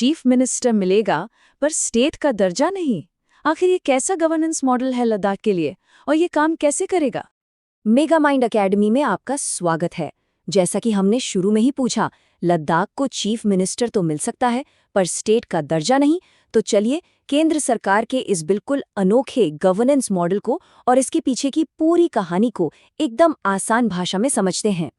Chief minister मिलेगा पर state का दर्जा नहीं। आखिर ये कैसा गवर्नेंस मॉडल है लद्दाख के लिए, और ये काम कैसे करेगा? मेगा माइंड अकेडमी में आपका स्वागत है। जैसा कि हमने शुरू में ही पूछा, लद्दाख को चीफ मिनिस्टर तो मिल सकता है पर स्टेट का दर्जा नहीं। तो चलिए केंद्र सरकार के इस बिल्कुल अनोखे गवर्नेंस मॉडल को और इसके पीछे की पूरी कहानी को एकदम आसान भाषा में समझते हैं।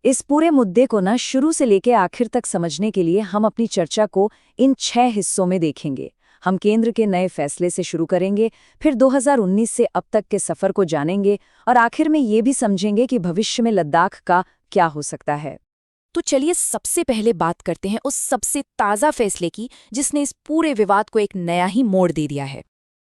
इस पूरे मुद्दे को ना शुरू से लेकर आखिर तक समझने के लिए हम अपनी चर्चा को इन 6 हिस्सों में देखेंगे। हम केंद्र के नए फैसले से शुरू करेंगे, फिर 2019 से अब तक के सफर को जानेंगे और आखिर में ये भी समझेंगे कि भविष्य में लद्दाख का क्या हो सकता है। तो चलिए सबसे पहले बात करते हैं उस सबसे ताज़ा फैसले की जिसने इस पूरे विवाद को एक नया ही मोड़ दे दिया है।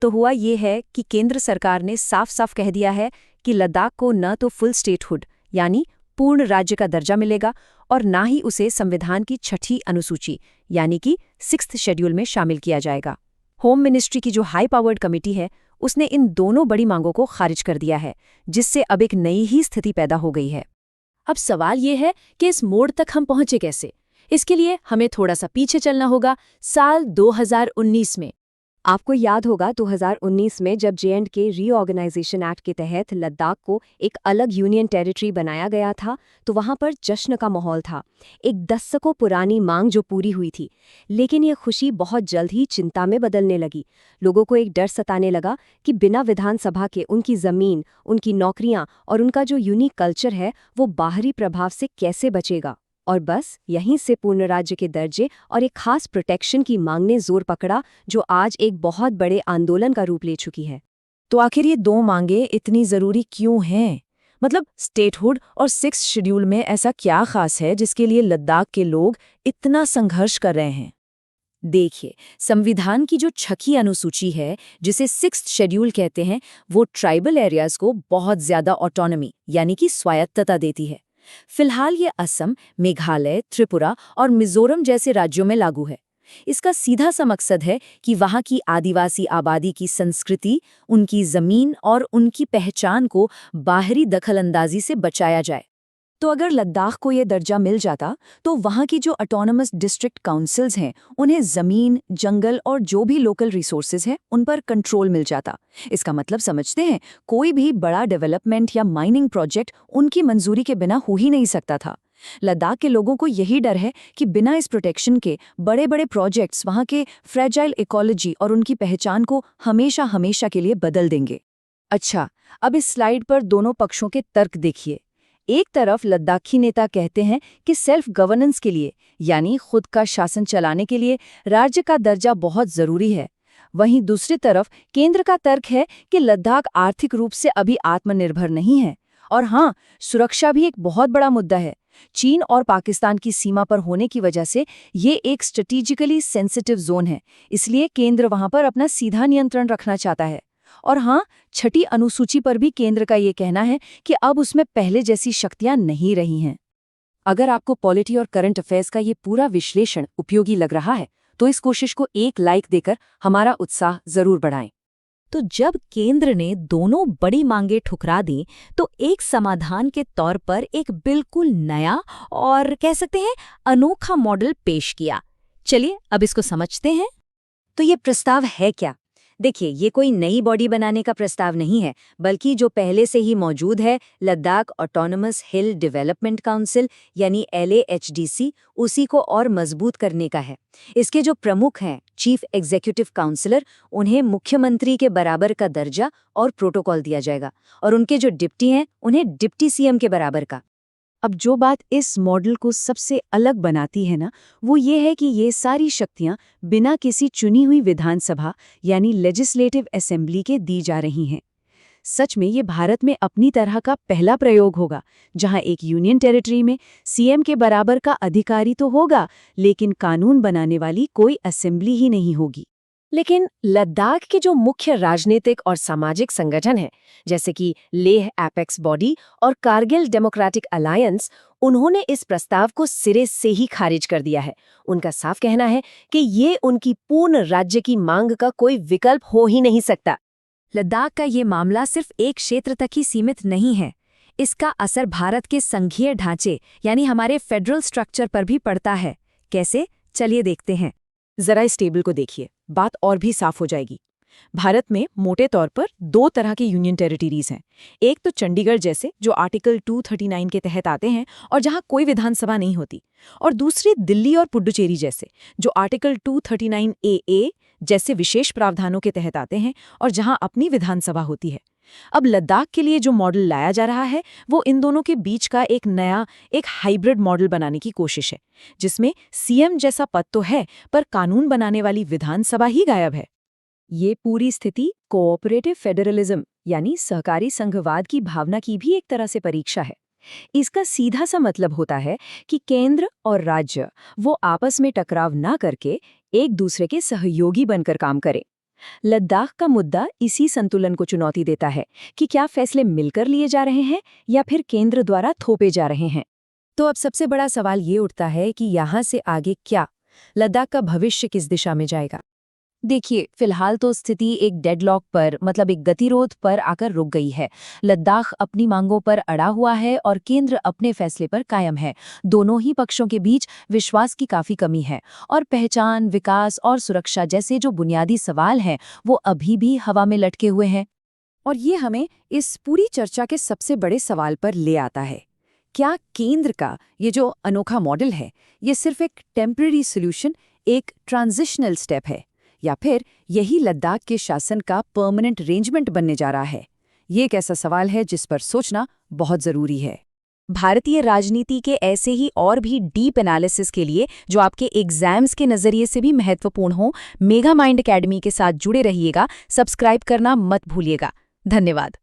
तो हुआ ये है कि केंद्र सरकार ने साफ साफ कह दिया है कि लद्दाख को न तो फुल स्टेटहुड यानी पूर्ण राज्य का दर्जा मिलेगा और ना ही उसे संविधान की 6ठी अनुसूची यानी कि 6th शेड्यूल में शामिल किया जाएगा। होम मिनिस्ट्री की जो हाई पावर्ड कमेटी है उसने इन दोनों बड़ी मांगों को खारिज कर दिया है, जिससे अब एक नई ही स्थिति पैदा हो गई है। अब सवाल ये है कि इस मोड़ तक हम पहुंचे कैसे। इसके लिए हमें थोड़ा सा पीछे चलना होगा, साल 2019 में। आपको याद होगा 2019 में जब J&K रीऑर्गेनाइजेशन एक्ट के तहत लद्दाख को एक अलग यूनियन टेरिटरी बनाया गया था, तो वहां पर जश्न का माहौल था। एक दशकों पुरानी मांग जो पूरी हुई थी, लेकिन ये खुशी बहुत जल्द ही चिंता में बदलने लगी। लोगों को एक डर सताने लगा कि बिना विधानसभा के उनकी जमीन, उनकी नौकरियां और उनका जो यूनिक कल्चर है वो बाहरी प्रभाव से कैसे बचेगा। और बस यहीं से पूर्ण राज्य के दर्जे और एक खास प्रोटेक्शन की मांग ने जोर पकड़ा, जो आज एक बहुत बड़े आंदोलन का रूप ले चुकी है। तो आखिर ये दो मांगे इतनी जरूरी क्यों हैं? मतलब स्टेटहुड और 6th शेड्यूल में ऐसा क्या खास है जिसके लिए लद्दाख के लोग इतना संघर्ष कर रहे हैं? देखिए, संविधान की जो 6ठी अनुसूची है, जिसे 6th शेड्यूल कहते हैं, वो ट्राइबल एरियाज को बहुत ज्यादा ऑटोनॉमी यानी कि स्वायत्तता देती है। फिलहाल ये असम, मेघालय, त्रिपुरा और मिजोरम जैसे राज्यों में लागू है। इसका सीधा सा मकसद है कि वहाँ की आदिवासी आबादी की संस्कृति, उनकी जमीन और उनकी पहचान को बाहरी दखलंदाजी से बचाया जाए। तो अगर लद्दाख को ये दर्जा मिल जाता तो वहाँ की जो ऑटोनमस डिस्ट्रिक्ट काउंसिल्स हैं उन्हें ज़मीन, जंगल और जो भी लोकल रिसोर्सेज हैं उन पर कंट्रोल मिल जाता। इसका मतलब समझते हैं, कोई भी बड़ा डेवलपमेंट या माइनिंग प्रोजेक्ट उनकी मंजूरी के बिना हो ही नहीं सकता था। लद्दाख के लोगों को यही डर है कि बिना इस प्रोटेक्शन के बड़े बड़े प्रोजेक्ट्स वहाँ के फ्रेजाइल इकोलॉजी और उनकी पहचान को हमेशा हमेशा के लिए बदल देंगे। अच्छा, अब इस स्लाइड पर दोनों पक्षों के तर्क देखिए। एक तरफ लद्दाखी नेता कहते हैं कि सेल्फ गवर्नेंस के लिए यानी खुद का शासन चलाने के लिए राज्य का दर्जा बहुत जरूरी है। वहीं दूसरी तरफ केंद्र का तर्क है कि लद्दाख आर्थिक रूप से अभी आत्मनिर्भर नहीं है। और हाँ, सुरक्षा भी एक बहुत बड़ा मुद्दा है। चीन और पाकिस्तान की सीमा पर होने की वजह से ये एक स्ट्रेटेजिकली सेंसिटिव जोन है, इसलिए केंद्र वहां पर अपना सीधा नियंत्रण रखना चाहता है। और हाँ, 6ठी अनुसूची पर भी केंद्र का ये कहना है कि अब उसमें पहले जैसी शक्तियां नहीं रही हैं। अगर आपको पॉलिटी और करंट अफेयर्स का ये पूरा विश्लेषण उपयोगी लग रहा है तो इस कोशिश को एक लाइक देकर हमारा उत्साह जरूर बढ़ाएं। तो जब केंद्र ने दोनों बड़ी मांगे ठुकरा दी तो एक समाधान के तौर पर एक बिल्कुल नया और कह सकते हैं अनोखा मॉडल पेश किया। चलिए अब इसको समझते हैं। तो ये प्रस्ताव है क्या? देखिए, ये कोई नई बॉडी बनाने का प्रस्ताव नहीं है, बल्कि जो पहले से ही मौजूद है, लद्दाख ऑटोनमस हिल डेवलपमेंट काउंसिल यानी LAHDC, उसी को और मजबूत करने का है। इसके जो प्रमुख हैं, चीफ एग्जीक्यूटिव काउंसिलर, उन्हें मुख्यमंत्री के बराबर का दर्जा और प्रोटोकॉल दिया जाएगा, और उनके जो डिप्टी हैं उन्हें डिप्टी CM के बराबर का। अब जो बात इस मॉडल को सबसे अलग बनाती है ना, वो ये है कि ये सारी शक्तियां बिना किसी चुनी हुई विधानसभा यानी लेजिस्लेटिव असेंबली के दी जा रही हैं। सच में ये भारत में अपनी तरह का पहला प्रयोग होगा, जहां एक यूनियन टेरिटरी में CM के बराबर का अधिकारी तो होगा, लेकिन कानून बनाने वाली कोई असेंबली ही नहीं होगी। लेकिन लद्दाख के जो मुख्य राजनीतिक और सामाजिक संगठन हैं, जैसे कि लेह एपेक्स बॉडी और कारगिल डेमोक्रेटिक अलायंस, उन्होंने इस प्रस्ताव को सिरे से ही खारिज कर दिया है। उनका साफ कहना है कि ये उनकी पूर्ण राज्य की मांग का कोई विकल्प हो ही नहीं सकता। लद्दाख का ये मामला सिर्फ एक क्षेत्र तक ही सीमित नहीं है। इसका असर भारत के संघीय ढांचे यानी हमारे फेडरल स्ट्रक्चर पर भी पड़ता है। कैसे? चलिए देखते हैं। जरा इस टेबल को देखिए, बात और भी साफ हो जाएगी। भारत में मोटे तौर पर 2 तरह के यूनियन टेरिटरीज हैं। एक तो चंडीगढ़ जैसे, जो आर्टिकल 239 के तहत आते हैं और जहां कोई विधानसभा नहीं होती, और दूसरी दिल्ली और पुडुचेरी जैसे, जो आर्टिकल 239AA जैसे विशेष प्रावधानों के तहत आते हैं और जहां अपनी विधानसभा होती है। अब लद्दाख के लिए जो मॉडल लाया जा रहा है, वो इन दोनों के बीच का एक हाइब्रिड मॉडल बनाने की कोशिश है, जिसमें सीएम जैसा पद तो है, पर कानून बनाने वाली विधानसभा ही गायब है। ये पूरी स्थिति कोऑपरेटिव फेडरलिज्म यानी सहकारी संघवाद की भावना की भी एक तरह से परीक्षा है। इसका सीधा सा मतलब होता है कि केंद्र और राज्य वो आपस में टकराव ना करके एक दूसरे के सहयोगी बनकर काम करें। लद्दाख का मुद्दा इसी संतुलन को चुनौती देता है कि क्या फैसले मिलकर लिए जा रहे हैं या फिर केंद्र द्वारा थोपे जा रहे हैं। तो अब सबसे बड़ा सवाल ये उठता है कि यहाँ से आगे क्या? लद्दाख का भविष्य किस दिशा में जाएगा? देखिए, फिलहाल तो स्थिति एक डेडलॉक पर मतलब एक गतिरोध पर आकर रुक गई है। लद्दाख अपनी मांगों पर अड़ा हुआ है और केंद्र अपने फैसले पर कायम है। दोनों ही पक्षों के बीच विश्वास की काफी कमी है और पहचान, विकास और सुरक्षा जैसे जो बुनियादी सवाल हैं, वो अभी भी हवा में लटके हुए हैं। और ये हमें इस पूरी चर्चा के सबसे बड़े सवाल पर ले आता है। क्या केंद्र का ये जो अनोखा मॉडल है, ये सिर्फ एक टेम्पररी सॉल्यूशन, एक ट्रांजिशनल स्टेप है, या फिर यही लद्दाख के शासन का परमानेंट अरेंजमेंट बनने जा रहा है? ये एक ऐसा सवाल है जिस पर सोचना बहुत जरूरी है। भारतीय राजनीति के ऐसे ही और भी डीप एनालिसिस के लिए जो आपके एग्जाम्स के नजरिए से भी महत्वपूर्ण हो, मेगा माइंड अकेडमी के साथ जुड़े रहिएगा। सब्सक्राइब करना मत भूलिएगा। धन्यवाद।